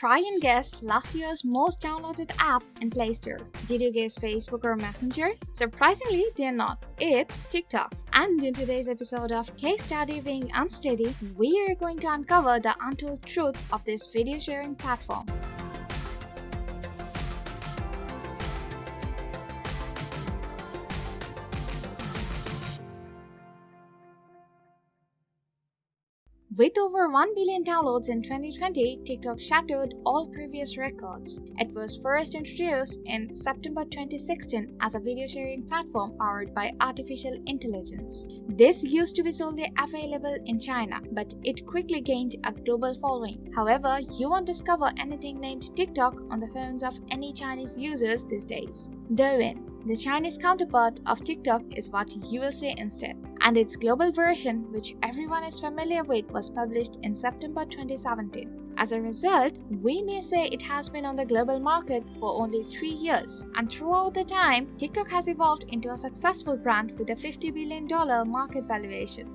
Try and guess last year's most downloaded app in Play Store. Did you guess Facebook or Messenger? Surprisingly, they're not. It's TikTok. And in today's episode of Case Study Being Unsteady, we are going to uncover the untold truth of this video sharing platform. With over 1 billion downloads in 2020, TikTok shattered all previous records. It was first introduced in September 2016 as a video sharing platform powered by artificial intelligence. This used to be solely available in China, but it quickly gained a global following. However, you won't discover anything named TikTok on the phones of any Chinese users these days. Douyin, the Chinese counterpart of TikTok, is what you will see instead. And its global version, which everyone is familiar with, was published in September 2017. As a result, we may say it has been on the global market for only 3 years. And throughout the time, TikTok has evolved into a successful brand with a $50 billion market valuation.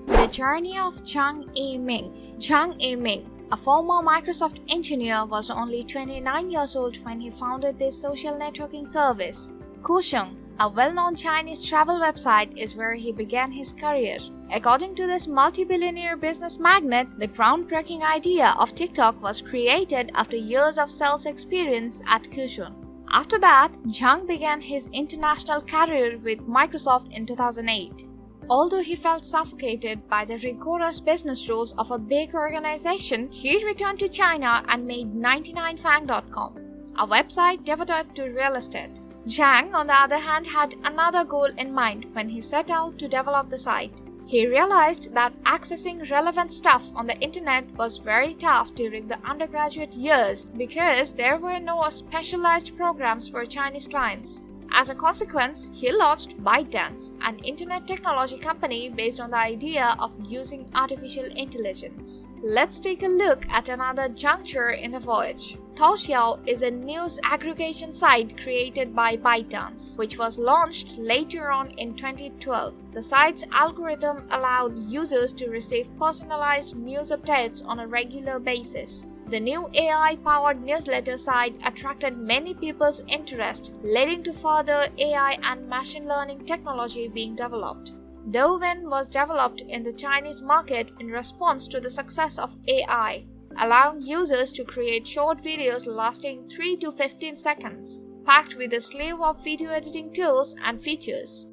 The journey of Zhang Yiming. Zhang Yiming, a former Microsoft engineer, was only 29 years old when he founded this social networking service. Kusheng, a well-known Chinese travel website, is where he began his career. According to this multi-billionaire business magnate, the groundbreaking idea of TikTok was created after years of sales experience at Kusheng. After that, Zhang began his international career with Microsoft in 2008. Although he felt suffocated by the rigorous business rules of a big organization, he returned to China and made 99fang.com, a website devoted to real estate. Zhang, on the other hand, had another goal in mind when he set out to develop the site. He realized that accessing relevant stuff on the internet was very tough during the undergraduate years because there were no specialized programs for Chinese clients. As a consequence, he launched ByteDance, an internet technology company based on the idea of using artificial intelligence. Let's take a look at another juncture in the voyage. Taoxiao is a news aggregation site created by ByteDance, which was launched later on in 2012. The site's algorithm allowed users to receive personalized news updates on a regular basis. The new AI-powered newsletter site attracted many people's interest, leading to further AI and machine learning technology being developed. Douyin was developed in the Chinese market in response to the success of AI, allowing users to create short videos lasting 3 to 15 seconds, packed with a slew of video editing tools and features.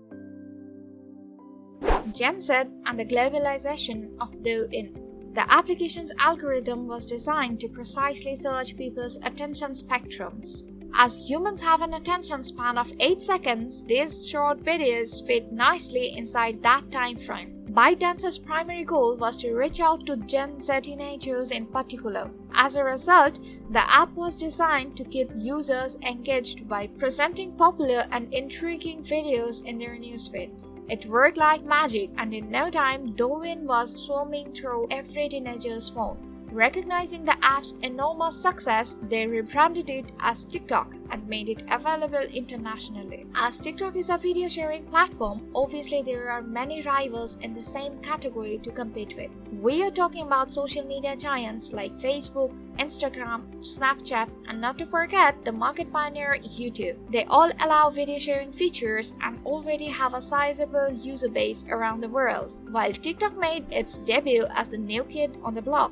Gen Z and the globalization of Douyin. The application's algorithm was designed to precisely search people's attention spectrums. As humans have an attention span of 8 seconds, these short videos fit nicely inside that time frame. ByteDance's primary goal was to reach out to Gen Z teenagers in particular. As a result, the app was designed to keep users engaged by presenting popular and intriguing videos in their newsfeed. It worked like magic, and in no time, Douyin was swarming through every teenager's phone. Recognizing the app's enormous success, they rebranded it as TikTok and made it available internationally. As TikTok is a video sharing platform, obviously there are many rivals in the same category to compete with. We are talking about social media giants like Facebook, Instagram, Snapchat, and not to forget the market pioneer YouTube. They all allow video sharing features and already have a sizable user base around the world, while TikTok made its debut as the new kid on the block.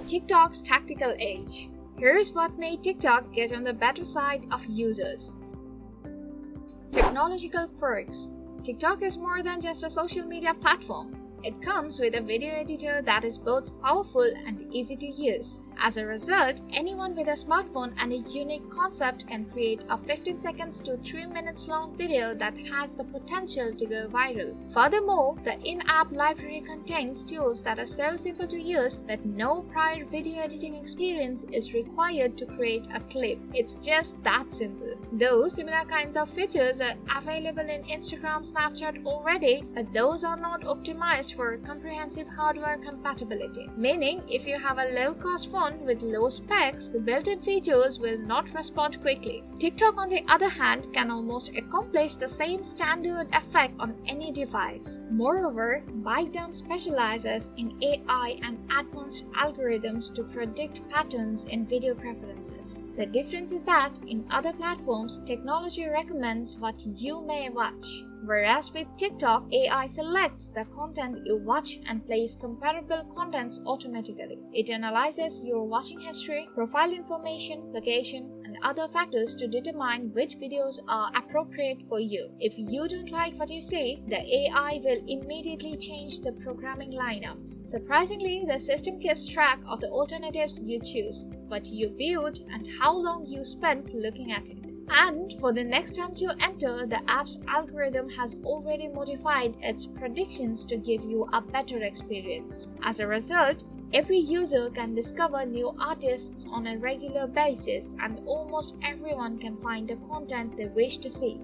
TikTok's tactical edge. Here's what made TikTok get on the better side of users. Technological perks. TikTok is more than just a social media platform. It comes with a video editor that is both powerful and easy to use. As a result, anyone with a smartphone and a unique concept can create a 15 seconds to 3 minutes long video that has the potential to go viral. Furthermore, the in-app library contains tools that are so simple to use that no prior video editing experience is required to create a clip. It's just that simple. Though similar kinds of features are available in Instagram, Snapchat already, but those are not optimized for comprehensive hardware compatibility. Meaning, if you have a low-cost phone phone with low specs, the built-in features will not respond quickly. TikTok, on the other hand, can almost accomplish the same standard effect on any device. Moreover, ByteDance specializes in AI and advanced algorithms to predict patterns in video preferences. The difference is that in other platforms, technology recommends what you may watch. Whereas with TikTok, AI selects the content you watch and plays comparable contents automatically. It analyzes your watching history, profile information, location, and other factors to determine which videos are appropriate for you. If you don't like what you see, the AI will immediately change the programming lineup. Surprisingly, the system keeps track of the alternatives you choose, what you viewed, and how long you spent looking at it. And for the next time you enter, the app's algorithm has already modified its predictions to give you a better experience. As a result, every user can discover new artists on a regular basis, and almost everyone can find the content they wish to see.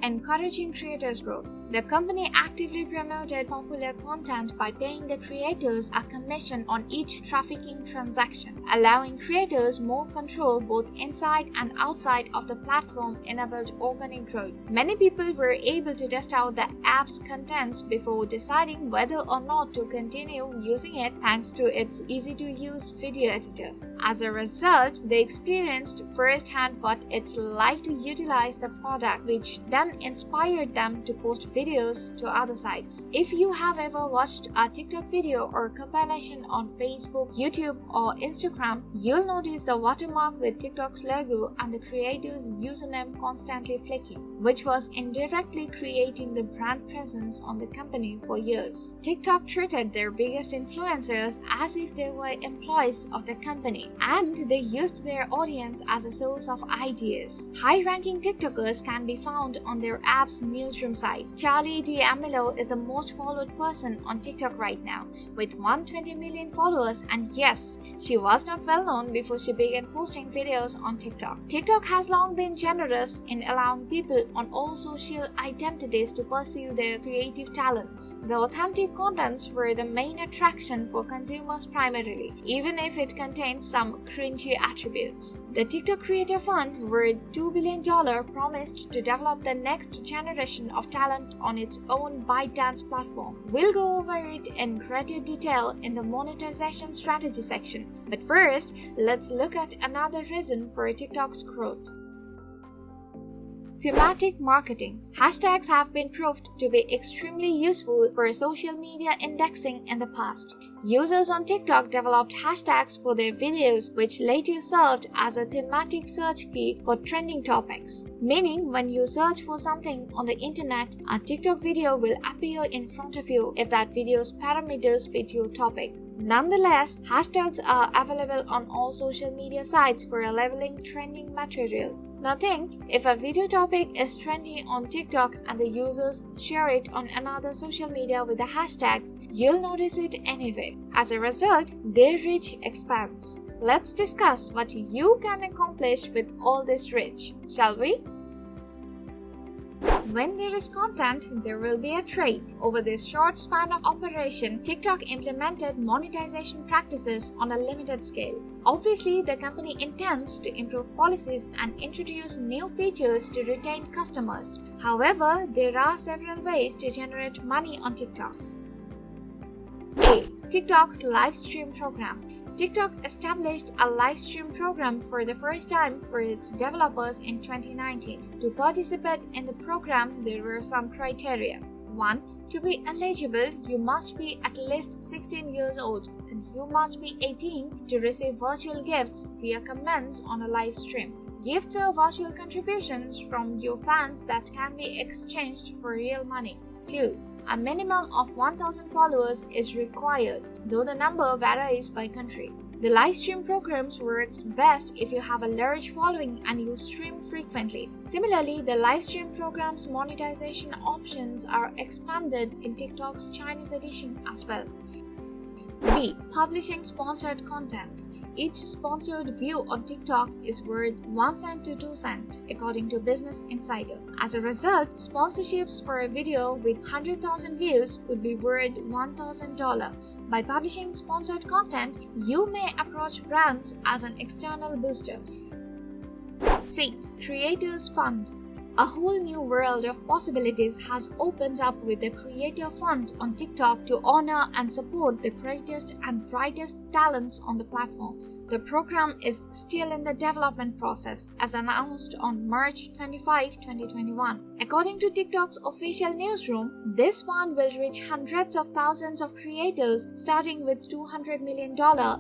Encouraging creators' growth. The company actively promoted popular content by paying the creators a commission on each trafficking transaction, allowing creators more control both inside and outside of the platform enabled organic growth. Many people were able to test out the app's contents before deciding whether or not to continue using it thanks to its easy-to-use video editor. As a result, they experienced firsthand what it's like to utilize the product, which then inspired them to post videos to other sites. If you have ever watched a TikTok video or compilation on Facebook, YouTube, or Instagram, you'll notice the watermark with TikTok's logo and the creator's username constantly flicking, which was indirectly creating the brand presence on the company for years. TikTok treated their biggest influencers as if they were employees of the company, and they used their audience as a source of ideas. High-ranking TikTokers can be found on their app's newsroom site. Charli D'Amelio is the most followed person on TikTok right now, with 120 million followers, and yes, she was not well known before she began posting videos on TikTok. TikTok has long been generous in allowing people on all social identities to pursue their creative talents. The authentic contents were the main attraction for consumers primarily, even if it contained some cringy attributes. The TikTok Creator Fund, worth $2 billion, promised to develop the next generation of talent on its own ByteDance platform. We'll go over it in greater detail in the monetization strategy section. But first, let's look at another reason for TikTok's growth. Thematic marketing. Hashtags have been proved to be extremely useful for social media indexing in the past. Users on TikTok developed hashtags for their videos, which later served as a thematic search key for trending topics. Meaning, when you search for something on the internet, a TikTok video will appear in front of you if that video's parameters fit your topic. Nonetheless, hashtags are available on all social media sites for labeling trending material. Now think, if a video topic is trendy on TikTok and the users share it on another social media with the hashtags, you'll notice it anyway. As a result, their reach expands. Let's discuss what you can accomplish with all this reach, shall we? When there is content, there will be a trade. Over this short span of operation, TikTok implemented monetization practices on a limited scale. Obviously, the company intends to improve policies and introduce new features to retain customers. However, there are several ways to generate money on TikTok. A. TikTok's live stream program. TikTok established a live stream program for the first time for its developers in 2019. To participate in the program, there were some criteria. 1. To be eligible, you must be at least 16 years old, and you must be 18 to receive virtual gifts via comments on a live stream. Gifts are virtual contributions from your fans that can be exchanged for real money. 2. A minimum of 1,000 followers is required, though the number varies by country. The live stream programs works best if you have a large following and you stream frequently. Similarly, the live stream program's monetization options are expanded in TikTok's Chinese edition as well. B. Publishing sponsored content. Each sponsored view on TikTok is worth 1 cent to 2 cents, according to Business Insider. As a result, sponsorships for a video with 100,000 views could be worth $1,000, By publishing sponsored content, you may approach brands as an external booster. C. Creators Fund. A whole new world of possibilities has opened up with the Creator Fund on TikTok to honor and support the greatest and brightest talents on the platform. The program is still in the development process, as announced on March 25, 2021. According to TikTok's official newsroom, this fund will reach hundreds of thousands of creators, starting with $200 million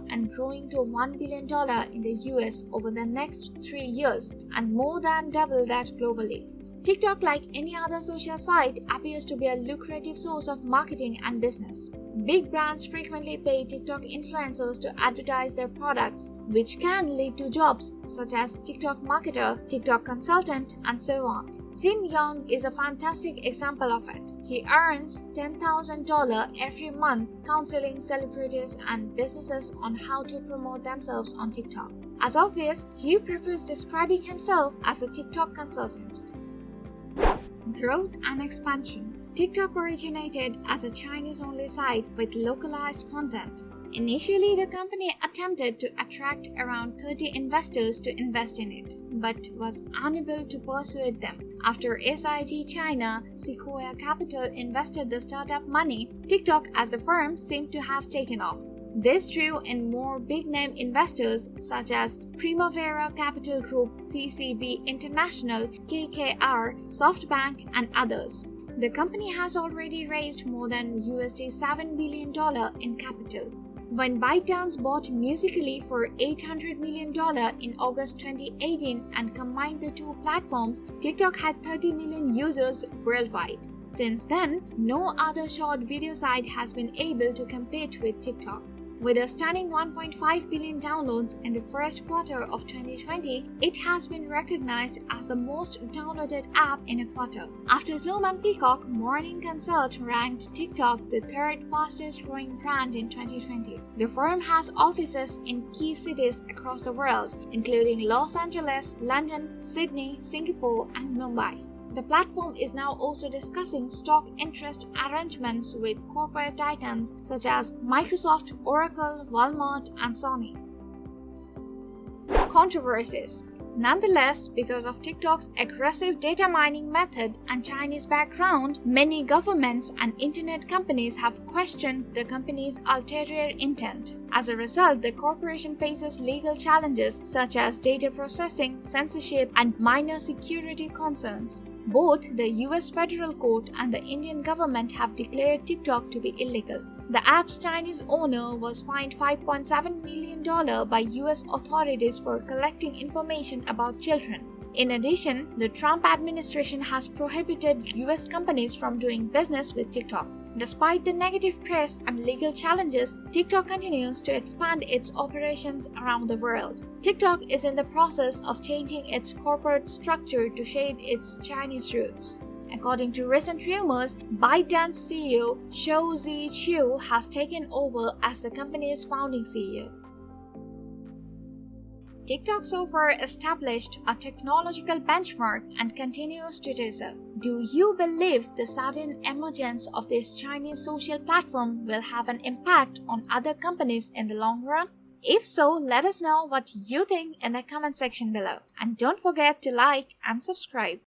and growing to $1 billion in the US over the next 3 years, and more than double that globally. TikTok, like any other social site, appears to be a lucrative source of marketing and business. Big brands frequently pay TikTok influencers to advertise their products, which can lead to jobs such as TikTok marketer, TikTok consultant, and so on. Sin Young is a fantastic example of it. He earns $10,000 every month counseling celebrities and businesses on how to promote themselves on TikTok. As obvious, he prefers describing himself as a TikTok consultant. Growth and expansion. TikTok originated as a Chinese-only site with localized content. Initially, the company attempted to attract around 30 investors to invest in it, but was unable to persuade them. After SIG China, Sequoia Capital invested the startup money, TikTok as the firm seemed to have taken off. This drew in more big-name investors such as Primavera Capital Group, CCB International, KKR, SoftBank, and others. The company has already raised more than $7 billion in capital. When ByteDance bought Musical.ly for $800 million in August 2018 and combined the two platforms, TikTok had 30 million users worldwide. Since then, no other short video site has been able to compete with TikTok. With a stunning 1.5 billion downloads in the first quarter of 2020, it has been recognized as the most downloaded app in a quarter. After Zoom and Peacock, Morning Consult ranked TikTok the third fastest growing brand in 2020. The firm has offices in key cities across the world, including Los Angeles, London, Sydney, Singapore, and Mumbai. The platform is now also discussing stock interest arrangements with corporate titans such as Microsoft, Oracle, Walmart, and Sony. Controversies. Nonetheless, because of TikTok's aggressive data mining method and Chinese background, many governments and internet companies have questioned the company's ulterior intent. As a result, the corporation faces legal challenges such as data processing, censorship, and minor security concerns. Both the US federal court and the Indian government have declared TikTok to be illegal. The app's Chinese owner was fined $5.7 million by US authorities for collecting information about children. In addition, the Trump administration has prohibited US companies from doing business with TikTok. Despite the negative press and legal challenges, TikTok continues to expand its operations around the world. TikTok is in the process of changing its corporate structure to shade its Chinese roots. According to recent rumors, ByteDance CEO Shou-Zi Chew has taken over as the company's founding CEO. TikTok so far established a technological benchmark and continues to do so. Do you believe the sudden emergence of this Chinese social platform will have an impact on other companies in the long run? If so, let us know what you think in the comment section below. And don't forget to like and subscribe.